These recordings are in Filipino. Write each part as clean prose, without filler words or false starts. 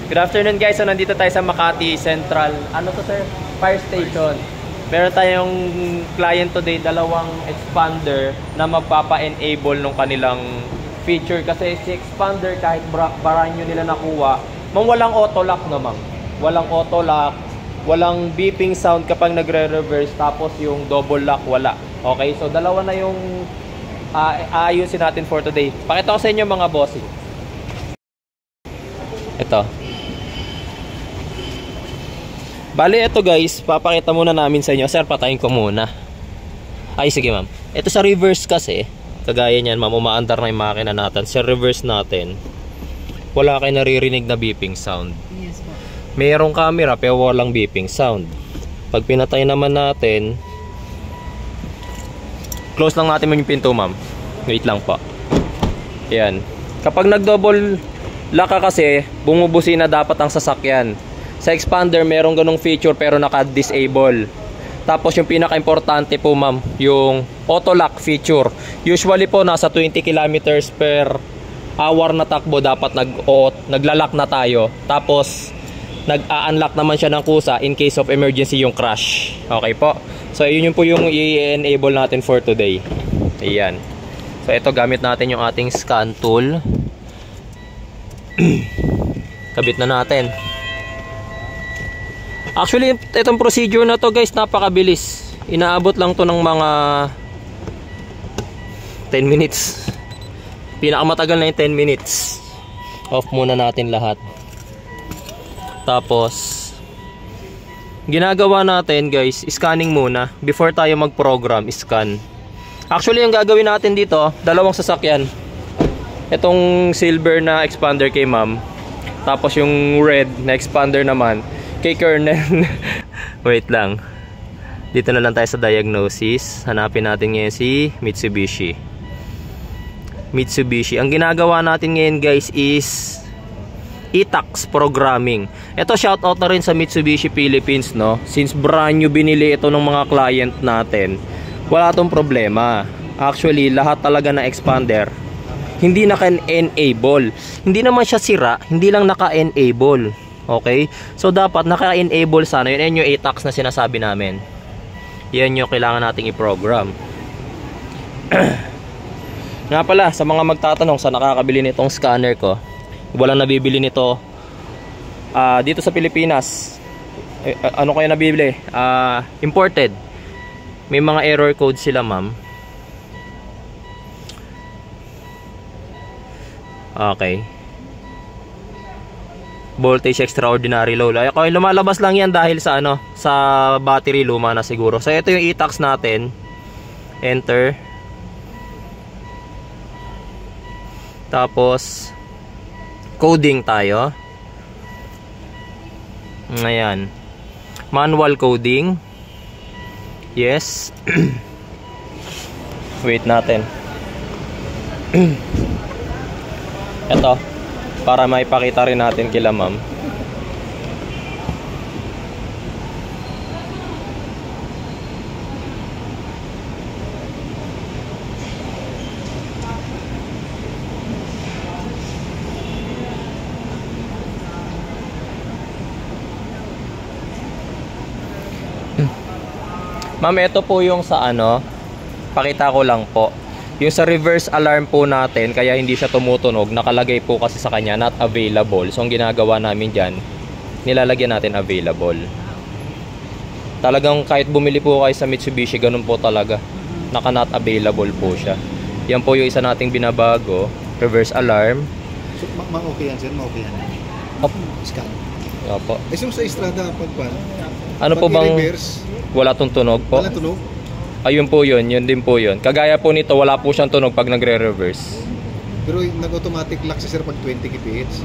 Good afternoon guys, so nandito tayo sa Makati Central, ano to sir? Fire Station. Meron tayong client today, dalawang expander na magpapa-enable nung kanilang feature. Kasi si expander kahit brand new nila nakuha, walang auto lock naman. Walang auto lock, walang beeping sound kapag nagre-reverse, tapos yung double lock wala. Okay, so dalawa na yung aayusin natin for today. Pakita ko sa inyo mga bossing. Ito. Bali, ito guys, papakita muna namin sa inyo. Sir, patayin ko muna. Ay, sige ma'am. Ito sa reverse kasi, kagaya niyan ma'am, umaandar na yung makina natin. Sa reverse natin, wala kayo naririnig na beeping sound. Yes po. Mayroong camera pero walang beeping sound. Pag pinatay naman natin, close lang natin yung pinto ma'am. Wait lang po. Yan. Kapag nag-double lock ka kasi, bumubusi na dapat ang sasakyan. Sa expander, merong ganong feature pero naka-disable. Tapos yung pinaka-importante po ma'am, yung auto lock feature. Usually po nasa 20 kilometers per hour na takbo dapat nagla-lock na tayo. Tapos nag-a-unlock naman siya ng kusa in case of emergency yung crash. Okay po. So yun po yung i-enable natin for today. Ayan. So ito, gamit natin yung ating scan tool. Kabit na natin. Actually, itong procedure na to guys, napakabilis. Inaabot lang to ng mga 10 minutes. Pinakamatagal na yung 10 minutes. Off muna natin lahat. Tapos ginagawa natin guys, scanning muna before tayo mag-program. Scan. Actually, yung gagawin natin dito, dalawang sasakyan. Itong silver na expander kay ma'am, tapos yung red na expander naman kay Kernel. Wait lang, dito na lang tayo sa diagnosis. Hanapin natin ngayon si Mitsubishi. Ang ginagawa natin ngayon guys is e-tax programming. Ito, shoutout na rin sa Mitsubishi Philippines, no? Since brand new binili ito ng mga client natin, wala tong problema. Actually, lahat talaga na expander hindi naka-enable. Hindi naman siya sira, hindi lang naka-enable. Okay? So dapat naka-enable sana. Yun yung e-tax na sinasabi namin. Yan yung kailangan nating i-program. Nga pala, sa mga magtatanong sa nakakabili nitong scanner ko, walang nabibili nito dito sa Pilipinas. Ano kayo nabibili? Imported. May mga error code sila ma'am. Okay. Voltage extraordinary low. Okay, lumalabas lang yan dahil sa sa battery, luma na siguro. So ito yung e-tax natin. Enter. Tapos coding tayo. Ayan. Manual coding. Yes. Wait natin. Ito, para maipakita rin natin kila ma'am. Ma'am, ito po yung sa pakita ko lang po. Yung sa reverse alarm po natin, kaya hindi siya tumutunog, nakalagay po kasi sa kanya not available. So ang ginagawa namin dyan, nilalagyan natin available. Talagang kahit bumili po kayo sa Mitsubishi, ganun po talaga, naka not available po siya. Yan po yung isa nating binabago, reverse alarm. So ma-okay yan sir, ma-okay yan. Scan. Opo. So sa Estrada pag ano po bang wala tong tunog po? Wala tunog? Ayun po yun, yun din po yun. Kagaya po nito, wala po siyang tunog pag nagre-reverse. Pero nag-automatic lock si sir pag 20 kph?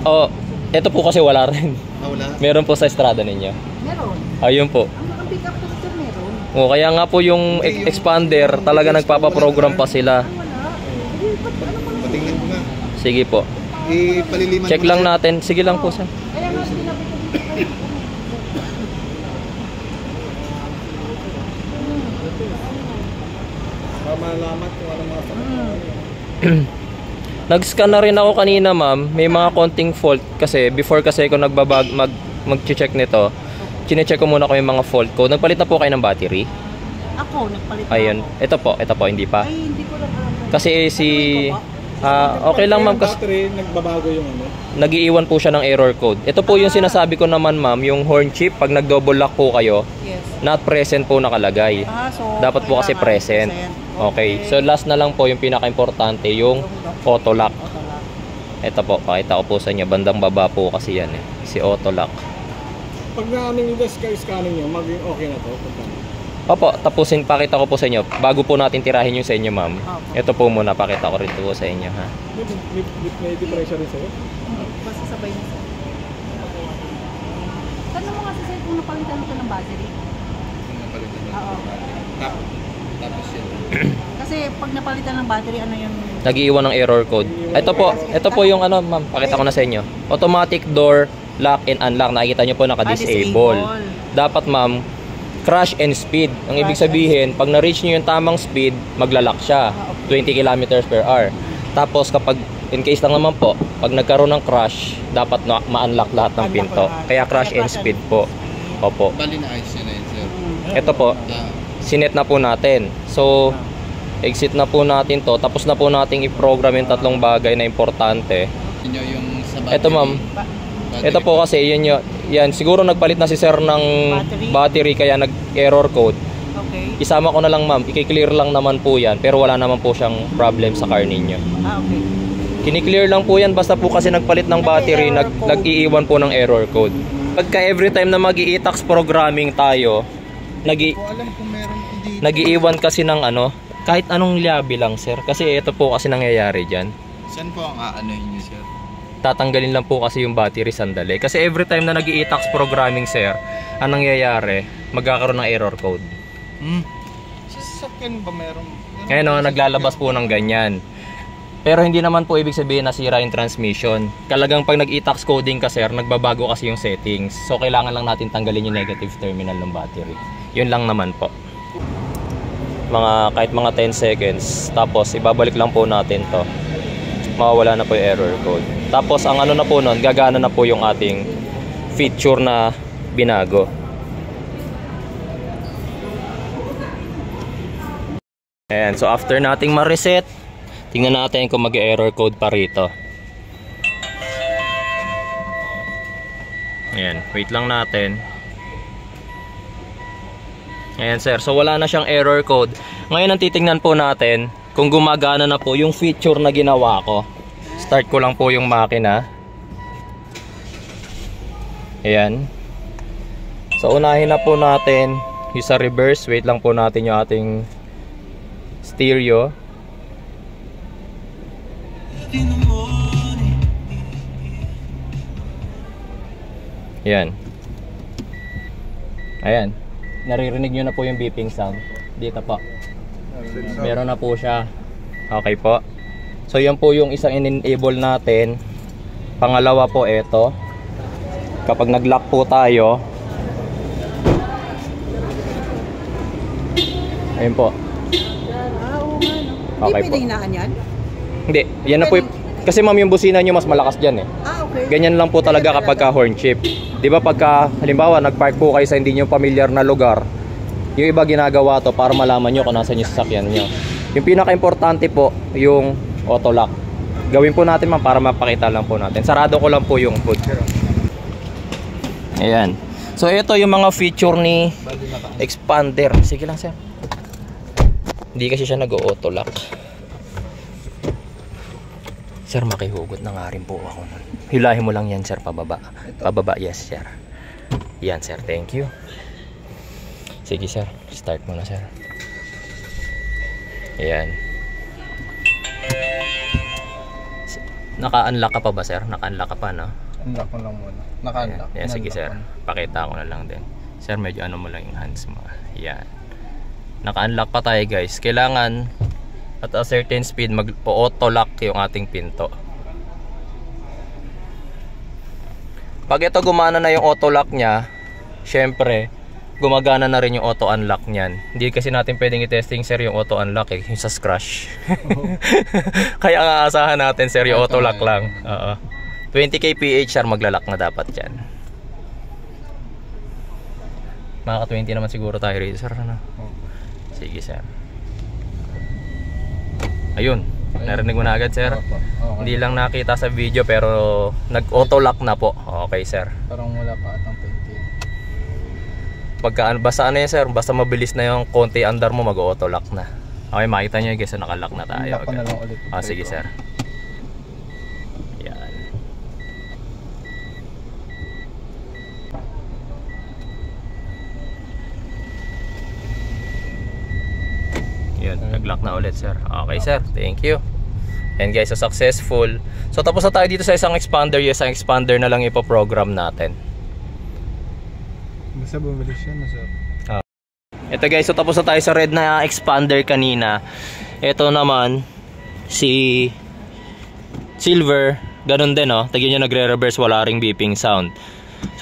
Oh, ito po kasi wala rin. Wala? Meron po sa Estrada ninyo. Meron. Ayun po. Ang pick up ko sir meron. O, kaya nga po yung expander, talaga nagpapaprogram pa sila. Patingnan ko nga. Sige po. Ipaliliman Check lang natin. Sige lang po sir. Kaya nga sinabi ko dito. Malaman kung ano mga Nag-scan na rin ako kanina, ma'am. May mga konting fault kasi before kasi ako mag-check nito. Chine-check ko muna kung may mga fault ko. Nagpalit na po kayo ng battery? Ako, nagpalit na Ayun. ako. Ito po, hindi pa. Ay, hindi ko lang alam. Kasi si okay lang ma'am kasi battery, nagbabago yung ano. nag-iiwan po siya ng error code. Ito po yung sinasabi ko naman, ma'am, yung horn chip pag nag-double lock po kayo, Yes. not present po nakalagay. So, Dapat po kasi present. Okay. So last na lang po yung pinaka-importante, yung auto lock. Ito po, pakita ko po sa inyo, bandang baba po kasi yan si auto lock. Pag namin yung scanning nyo, maging okay na to. Opo, tapusin, pakita ko po sa inyo. Bago po natin tirahin yung sa inyo, ma'am. Opo. Ito po muna, pakita ko rin po sa inyo, ha. May differential rin sa'yo? Basta sabay na sir. Tanong mo kasi sir kung napalitan ito ng battery. Oo. Tapos yun. Kasi pag napalitan ng battery, ano yung... Nag-iiwan ng error code. Ito po yung ano, ma'am, pakita ko na sa inyo. Automatic door lock and unlock. Nakikita nyo po naka-disable. Dapat, ma'am, crash and speed. Ang ibig sabihin, pag na-reach nyo yung tamang speed, maglalak siya. 20 kilometers per hour. Tapos kapag, in case lang naman po, pag nagkaroon ng crash, dapat ma-unlock lahat ng pinto. Kaya crash and speed po. Opo. Bali na ayos yun sir. Ito po, sinet na po natin. So, exit na po natin to. Tapos na po nating i-program yung tatlong bagay na importante. Yung sa Ito, ma'am. Ito po kasi, yan, siguro nagpalit na si sir ng battery kaya nag-error code. Okay. Isama ko na lang, ma'am. I-clear lang naman po yan. Pero wala naman po siyang problem sa car ninyo. Okay. Kini-clear lang po yan. Basta po kasi nagpalit ng battery, nag-iiwan po ng error code. Pagka every time na mag-i-tax programming tayo, alam kung meron nag-iiwan kasi ng ano, kahit anong liabi lang, sir. Kasi ito po kasi nangyayari dyan. Saan po ang aanohin nyo, sir? Tatanggalin lang po kasi yung battery sandali. Kasi every time na nag-i-tax programming, sir, ang nangyayari, magkakaroon ng error code. Sa sasakyan ba meron? Ngayon o, naglalabas po ng ganyan. Pero hindi naman po ibig sabihin nasira yung transmission. Kalagang pag nag-i-tax coding ka, sir, nagbabago kasi yung settings. So, kailangan lang natin tanggalin yung negative terminal ng battery. Yun lang naman po. Kahit mga 10 seconds. Tapos, ibabalik lang po natin to. Mawawala na po yung error code. Tapos ang ano na po nun, gagana na po yung ating feature na binago. Ayan, so after nating ma-reset, tingnan natin kung mag-error code pa rito. Ayan, wait lang natin. Ayan sir, so wala na siyang error code. Ngayon ang titingnan po natin kung gumagana na po yung feature na ginawa ko. Start ko lang po yung makina. Ayan. So unahin na po natin yung sa reverse. Wait lang po natin yung ating stereo. Ayan. Ayan. Naririnig nyo na po yung beeping sound. Dito po. Meron na po siya. Okay po. So yan po yung isang in-enable natin. Pangalawa po ito. Kapag nag-lock po tayo. Ayun po. Oo nga, no? Okay Hindi po. pwede hinaan yan? Hindi. Yan na po kasi ma'am yung busina nyo mas malakas dyan eh. Okay. Ganyan lang po talaga kapag ka horn chip. Di ba pagka halimbawa nag-park po kayo sa hindi nyo familiar na lugar. Yung iba ginagawa to para malaman nyo kung nasan yung sasakyan nyo. Yung pinaka-importante po yung auto lock. Gawin po natin ma'am para mapakita lang po natin. Sarado ko lang po yung hood. Ayan. So ito yung mga feature ni expander. Sige lang sir. Hindi kasi siya nag-auto lock. Sir, makihugot na nga rin po ako. Hilahin mo lang yan sir, pababa. Pababa, yes sir. Yan sir, thank you. Sige sir, start mo na sir. Ayan. Naka-unlock ka pa ba sir? Naka-unlock ka pa no? Unlock ko lang muna. Naka-unlock. Ayan, sige sir. Pakita ko na lang din. Sir, medyo ano mo lang yung hands mo. Ayan. Naka-unlock pa tayo guys. Kailangan at a certain speed mag-auto lock yung ating pinto. Pag ito gumana na yung auto lock nya, syempre gumagana na rin yung auto unlock niyan. Hindi kasi natin pwedeng i-testing sir yung auto unlock eh, yung sa scratch. Kaya ang aasahan natin sir yung auto lock lang. 20k PH sir, maglalak na dapat yan. Maka 20 naman siguro tayo rito sir, ano? Sige sir. Ayun, narinig mo na agad sir. Hindi lang nakita sa video pero nag-auto lock na po. Okay sir. Parang wala pa atang 20. Pagka basta ano yan sir, basta mabilis na yung konti andar mo, mag-auto lock na. Okay, makita nyo guys, nakalock na tayo. Lock ko na lang ulit. Sige sir. Yan. Yun, nag-lock na ulit sir. Okay sir, thank you. And guys, so successful. So tapos na tayo dito sa isang expander. Yes, ang expander na lang ipo-program natin. Basta bumalik siya na sir. Ito guys, so tapos na tayo sa red na expander kanina. Ito naman si silver, ganun din oh. Tignan nyo, nagre-reverse, wala ring beeping sound.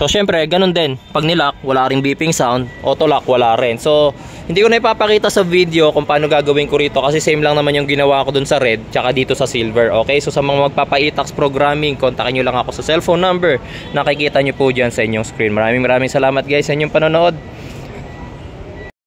So syempre, ganun din. Pag nilock, wala ring beeping sound. Auto lock, wala rin. So hindi ko na ipapakita sa video kung paano gagawin ko rito kasi same lang naman yung ginawa ko dun sa red tsaka dito sa silver. Okay, so sa mga magpapa-e-tax programming, kontakin nyo lang ako sa cellphone number nakikita nyo po dyan sa inyong screen. Maraming salamat guys sa inyong panonood.